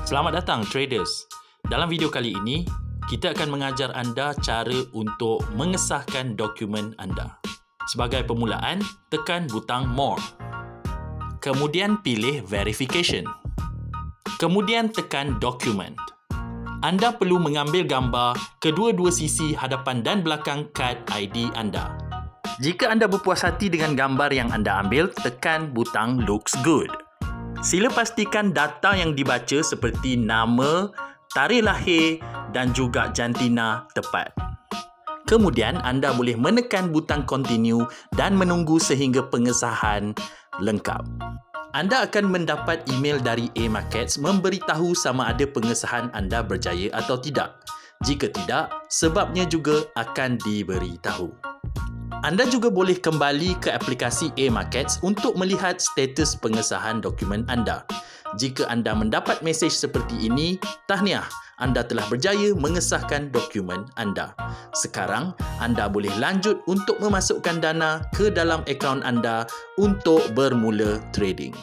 Selamat datang traders. Dalam video kali ini, kita akan mengajar anda cara untuk mengesahkan dokumen anda. Sebagai permulaan, tekan butang More. Kemudian pilih Verification. Kemudian tekan Document. Anda perlu mengambil gambar kedua-dua sisi hadapan dan belakang kad ID anda. Jika anda berpuas hati dengan gambar yang anda ambil, tekan butang Looks Good. Sila pastikan data yang dibaca seperti nama, tarikh lahir dan juga jantina tepat. Kemudian anda boleh menekan butang Continue dan menunggu sehingga pengesahan lengkap. Anda akan mendapat email dari A-Markets memberitahu sama ada pengesahan anda berjaya atau tidak. Jika tidak, sebabnya juga akan diberitahu. Anda juga boleh kembali ke aplikasi A-Markets untuk melihat status pengesahan dokumen anda. Jika anda mendapat mesej seperti ini, tahniah, anda telah berjaya mengesahkan dokumen anda. Sekarang, anda boleh lanjut untuk memasukkan dana ke dalam akaun anda untuk bermula trading.